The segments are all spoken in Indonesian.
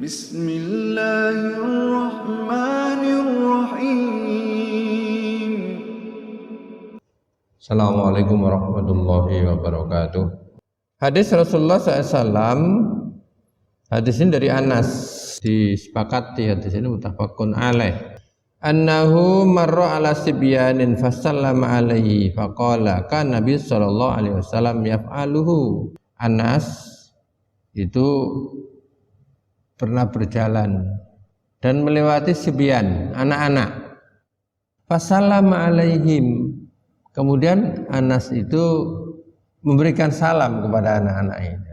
Bismillahirrahmanirrahim. Assalamualaikum warahmatullahi wabarakatuh. Hadis Rasulullah SAW, hadis ini dari Anas, disepakati hadis ini muttafaqun alaih. Annahu marra ala sibyanin fasallama alaihi faqala kan Nabi sallallahu alaihi wasallam yaf'aluhu. Anas itu pernah berjalan dan melewati sibyan, anak-anak. Fasallama alaihim. Kemudian Anas itu memberikan salam kepada anak-anak ini.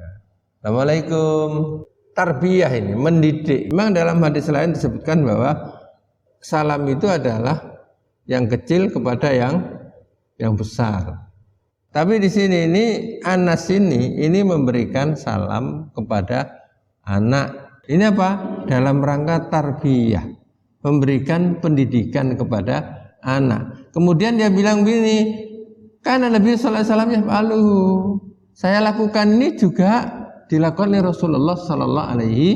Assalamualaikum. Tarbiyah ini, mendidik. Memang dalam hadis lain disebutkan bahwa salam itu adalah yang kecil kepada yang besar. Tapi di sini ini Anas ini memberikan salam kepada anak. Ini apa? Dalam rangka tarbiyah, memberikan pendidikan kepada anak. Kemudian dia bilang begini, karena Nabi sallallahu alaihi wasallam yaf'aluhu. Saya lakukan ini juga dilakukan oleh Rasulullah sallallahu alaihi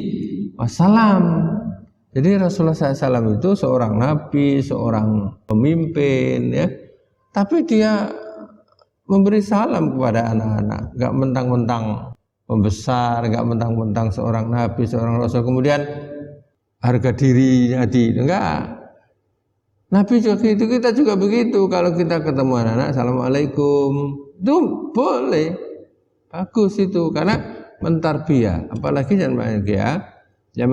wasallam. Jadi Rasulullah SAW itu seorang nabi, seorang pemimpin, ya. Tapi dia memberi salam kepada anak-anak, enggak mentang-mentang pembesar, enggak mentang-mentang seorang nabi, seorang rasul, kemudian harga dirinya enggak. Nabi juga gitu, kita juga begitu. Kalau kita ketemu anak-anak, assalamualaikum, itu boleh, bagus itu, karena mentarbiyah. Apalagi zaman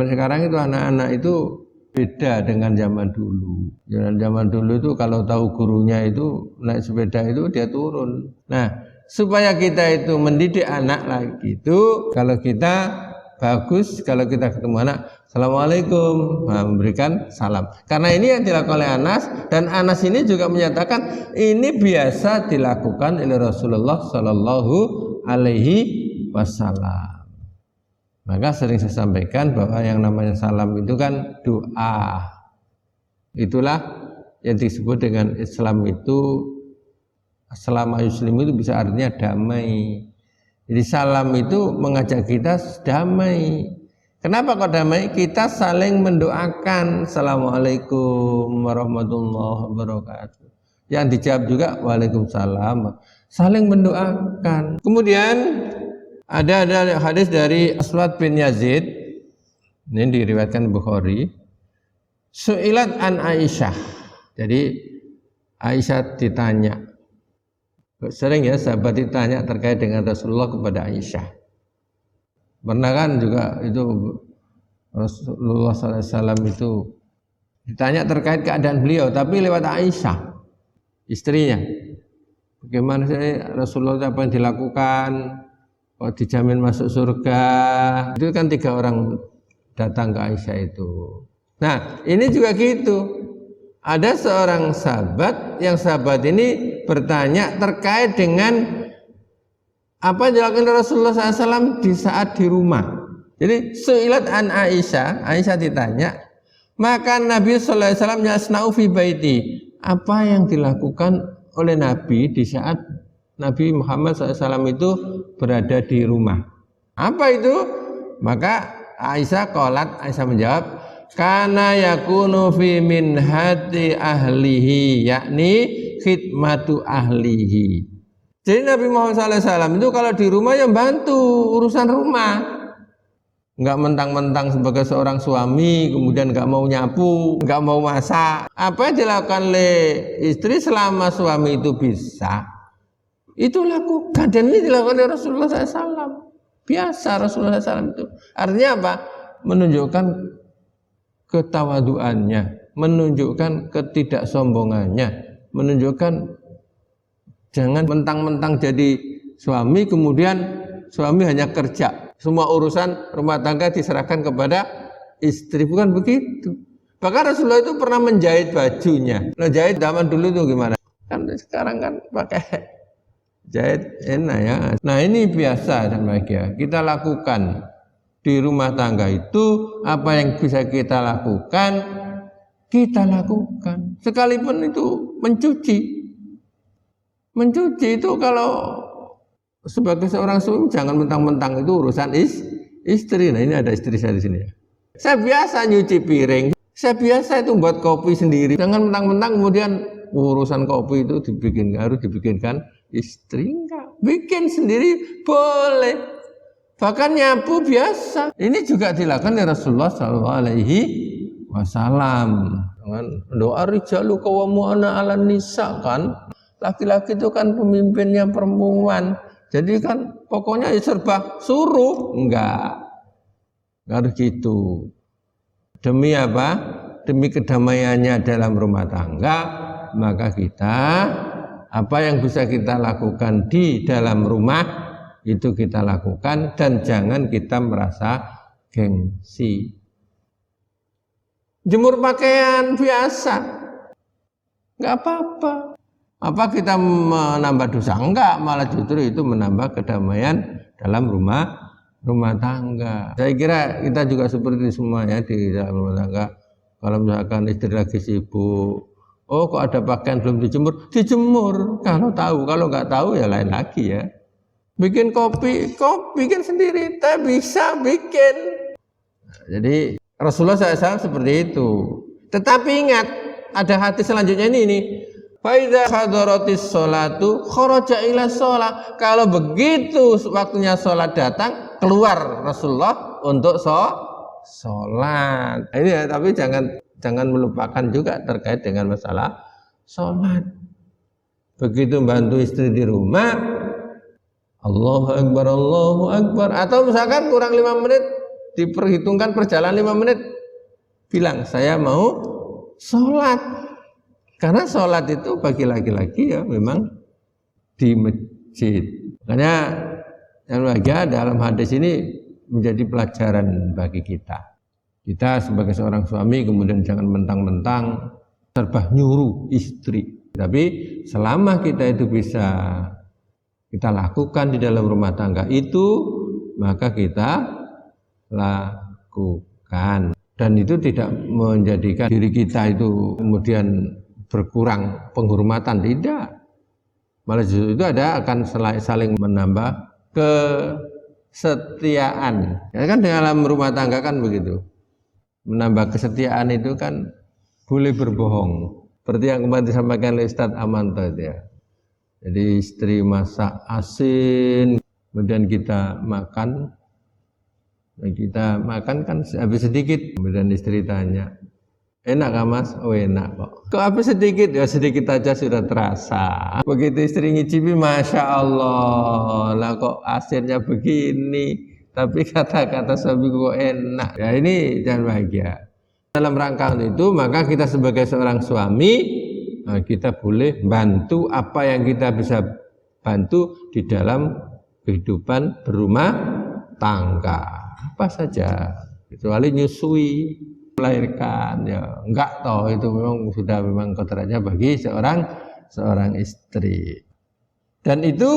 sekarang itu anak-anak itu beda dengan zaman dulu. Zaman dulu itu kalau tahu gurunya itu naik sepeda itu dia turun. Nah, supaya kita itu mendidik anak lagi itu, kalau kita bagus, kalau kita ketemu anak, assalamualaikum, memberikan salam. Karena ini yang dilakukan oleh Anas, dan Anas ini juga menyatakan ini biasa dilakukan oleh Rasulullah Sallallahu Alaihi Wasallam. Maka sering saya sampaikan bahwa yang namanya salam itu kan doa. Itulah yang disebut dengan Islam itu, selama Muslim itu bisa artinya damai. Jadi salam itu mengajak kita damai. Kenapa kok damai? Kita saling mendoakan. Assalamualaikum warahmatullahi wabarakatuh. Yang dijawab juga waalaikumsalam. Saling mendoakan. Kemudian ada hadis dari Aswad bin Yazid, ini diriwayatkan Bukhari. Su'ilat an Aisyah. Jadi Aisyah ditanya. Sering ya sahabat ditanya terkait dengan Rasulullah kepada Aisyah. Pernah kan juga itu Rasulullah SAW itu ditanya terkait keadaan beliau, tapi lewat Aisyah, istrinya. Bagaimana sih Rasulullah, apa yang dilakukan? Oh, dijamin masuk surga. Itu kan 3 orang datang ke Aisyah itu. Nah, ini juga gitu. Ada seorang sahabat, yang sahabat ini bertanya terkait dengan apa yang dilakukan Rasulullah SAW di saat di rumah. Jadi su'ilat an Aisyah, Aisyah ditanya, maka Nabi SAW yasna'u fi baiti. Apa yang dilakukan oleh Nabi di saat Nabi Muhammad SAW itu berada di rumah. Apa itu? Maka Aisyah menjawab, kana yakunu fi min hati ahlihi, yakni khidmatu ahlihi. Jadi Nabi Muhammad SAW itu kalau di rumah ya bantu urusan rumah. Enggak mentang-mentang sebagai seorang suami kemudian enggak mau nyapu, enggak mau masak. Apa yang dilakukan oleh istri selama suami itu bisa, itu lakukan, dan ini dilakukan oleh Rasulullah SAW. Biasa Rasulullah SAW itu. Artinya apa? Menunjukkan ketawaduannya, menunjukkan ketidaksombongannya, menunjukkan jangan mentang-mentang jadi suami kemudian suami hanya kerja, semua urusan rumah tangga diserahkan kepada istri. Bukan begitu. Bahkan Rasulullah itu pernah menjahit bajunya. Nah, jahit zaman dulu itu gimana? Kan sekarang kan pakai jahit enak ya. Nah, ini biasa dan bahagia kita lakukan di rumah tangga itu. Apa yang bisa kita lakukan, sekalipun itu mencuci itu kalau sebagai seorang suami jangan mentang-mentang itu urusan istri. Nah, ini ada istri saya di sini ya. Saya biasa nyuci piring. Saya biasa itu buat kopi sendiri. Jangan mentang-mentang kemudian urusan kopi itu harus dibikinkan istri. Enggak. Bikin sendiri boleh. Bahkan nyapu biasa. Ini juga dilakukan oleh Rasulullah SAW. Dengan doa rijalu qawwamuna 'alan nisa kan. Laki-laki itu kan pemimpinnya perempuan. Jadi kan pokoknya serba suruh. Enggak harus gitu. Demi apa? Demi kedamaiannya dalam rumah tangga, maka kita apa yang bisa kita lakukan di dalam rumah itu kita lakukan dan jangan kita merasa gengsi. Jemur pakaian biasa, nggak apa-apa. Apa kita menambah dosa? Enggak, malah justru itu menambah kedamaian dalam rumah tangga. Saya kira kita juga seperti semuanya di dalam rumah tangga. Kalau misalkan istri lagi sibuk, oh kok ada pakaian belum dijemur. Kalau tahu, kalau nggak tahu ya lain lagi ya. Bikin kopi bikin sendiri, tapi bisa bikin. Jadi Rasulullah SAW seperti itu. Tetapi ingat, ada hadis selanjutnya ini. Faidza hadaratis sholatu kharaja ila sholat. Kalau begitu waktunya sholat datang, keluar Rasulullah untuk sholat. Ini ya, tapi jangan melupakan juga terkait dengan masalah sholat. Begitu bantu istri di rumah, Allahu Akbar. Atau misalkan kurang 5 menit, diperhitungkan perjalanan 5 menit, bilang saya mau sholat. Karena sholat itu bagi laki-laki ya memang di masjid. Makanya yang bahagia dalam hadis ini menjadi pelajaran bagi kita. Kita sebagai seorang suami kemudian jangan mentang-mentang serba nyuruh istri. Tapi selama kita itu bisa kita lakukan di dalam rumah tangga itu, maka kita lakukan. Dan itu tidak menjadikan diri kita itu kemudian berkurang penghormatan, tidak. Malah justru itu akan saling menambah kesetiaan. Ya kan dalam rumah tangga kan begitu. Menambah kesetiaan itu kan boleh berbohong. Seperti yang kemarin disampaikan oleh Ustadz Amanto itu ya. Jadi istri masak asin, kemudian kita makan kan habis sedikit, kemudian istri tanya, enak gak mas? Oh enak kok. Kok habis sedikit? Ya sedikit aja sudah terasa. Begitu istri ngicipi, Masya Allah, lah kok asinnya begini, tapi kata-kata suami kok enak. Ya ini jangan bahagia. Dalam rangka itu maka kita sebagai seorang suami, kita boleh bantu apa yang kita bisa bantu di dalam kehidupan berumah tangga. Apa saja, kecuali nyusui, melahirkan ya enggak toh, itu memang kodratnya bagi seorang istri. Dan itu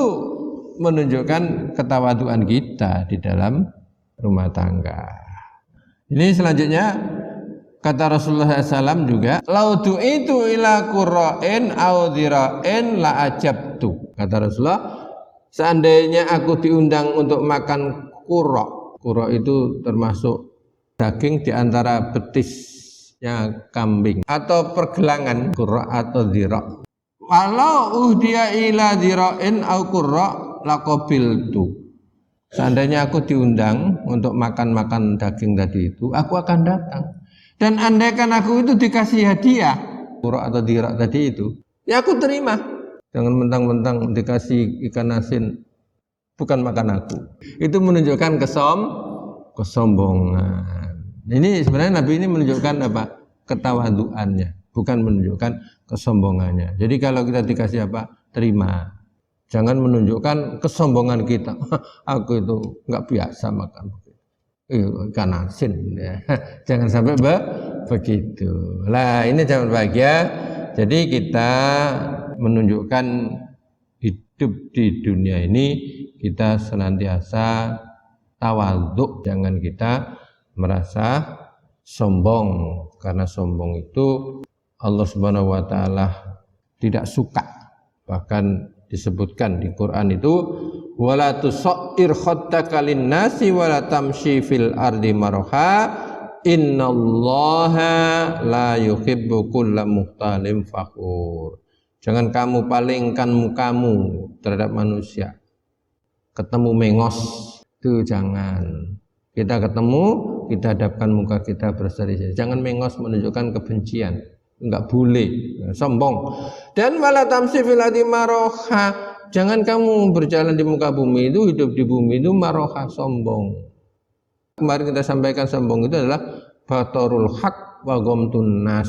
menunjukkan ketawaduan kita di dalam rumah tangga. Ini selanjutnya kata Rasulullah SAW juga, laudu itu ila qurra'in au dhira'in la ajabtu. Kata Rasulullah, seandainya aku diundang untuk makan qurra'. Qurra' itu termasuk daging di antara betisnya kambing atau pergelangan, qurra' atau dhira'. Walau uhdiya ila dhira'in au qurra' laqabiltu. Seandainya aku diundang untuk makan daging tadi itu, aku akan datang. Dan andaikan aku itu dikasih hadiah qurra' atau dhira' tadi itu, ya aku terima. Jangan mentang-mentang dikasih ikan asin bukan makan aku. Itu menunjukkan kesombongan. Ini sebenarnya Nabi ini menunjukkan apa? Ketawaduannya, bukan menunjukkan kesombongannya. Jadi kalau kita dikasih apa? Terima. Jangan menunjukkan kesombongan kita. Aku itu enggak biasa makan ikan asin. Ya. Jangan sampai begitu. Lah ini zaman bahagia. Jadi kita menunjukkan hidup di dunia ini kita senantiasa tawadhu, jangan kita merasa sombong, karena sombong itu Allah Subhanahu wa taala tidak suka. Bahkan disebutkan di Quran itu wala tusair khaddaka linnasi wala tamshi fil ardi marha innallaha la yuhibbu kulla mukhtalin fakhur. Jangan kamu palingkan mukamu terhadap manusia. Ketemu mengos itu jangan. Kita ketemu, kita hadapkan muka kita berseri-seri. Jangan mengos menunjukkan kebencian. Enggak boleh, sombong. Dan wala tamsi fil ardi maroha. Jangan kamu berjalan di muka bumi itu, hidup di bumi itu maroha, sombong. Kemarin kita sampaikan sombong itu adalah batorul haq wa ghamtun nas,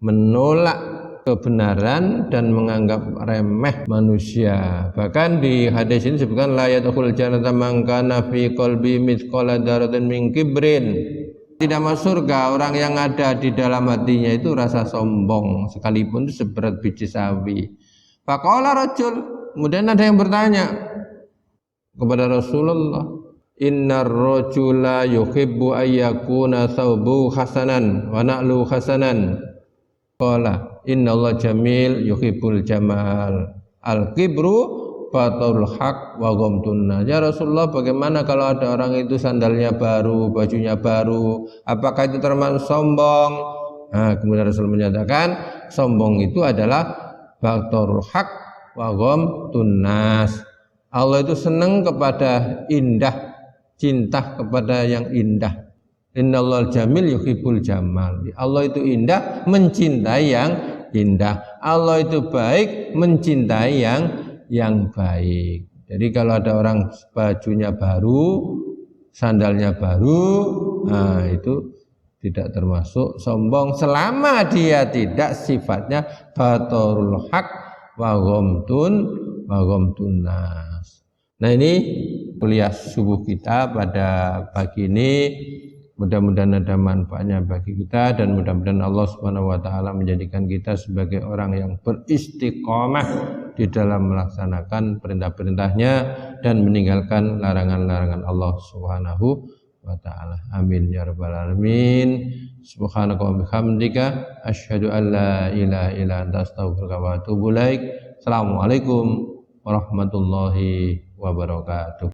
menolak kebenaran dan menganggap remeh manusia. Bahkan di hadis ini disebutkan la yadkhul jannata man kana fi qalbi mithqala dzarratin min kibrin. Tidak masuk surga orang yang ada di dalam hatinya itu rasa sombong, sekalipun itu seberat biji sawi. Faqala rajul, kemudian ada yang bertanya kepada Rasulullah, innar rajula yuhibbu ayyakuna thawbuhu hasanan wa na'lu hasanan. Qala innallaha jamil yuhibbul jamal. Al-kibru batul haq wa ghamtun nas. Ya Rasulullah, bagaimana kalau ada orang itu sandalnya baru, bajunya baru, apakah itu termasuk sombong? Nah, kemudian Rasul menyatakan sombong itu adalah batul haq wa ghamtun nas. Allah itu senang kepada indah, cinta kepada yang indah. Innallahal jamil yuhibbul jamal. Allah itu indah, mencintai yang indah. Allah itu baik, mencintai yang baik. Jadi kalau ada orang bajunya baru, sandalnya baru, nah itu tidak termasuk sombong selama dia tidak sifatnya batorul haq wa ghamtun nas. Nah, ini kuliah subuh kita pada pagi ini. Mudah-mudahan ada manfaatnya bagi kita dan mudah-mudahan Allah Subhanahu wa taala menjadikan kita sebagai orang yang beristiqomah di dalam melaksanakan perintah-perintahnya dan meninggalkan larangan-larangan Allah Subhanahu wa taala. Amin ya rabbal alamin. Subhanaka wa bihamdika asyhadu an la ilaha illa anta astaghfiruka wa atubu ilaik. Assalamualaikum warahmatullahi wabarakatuh.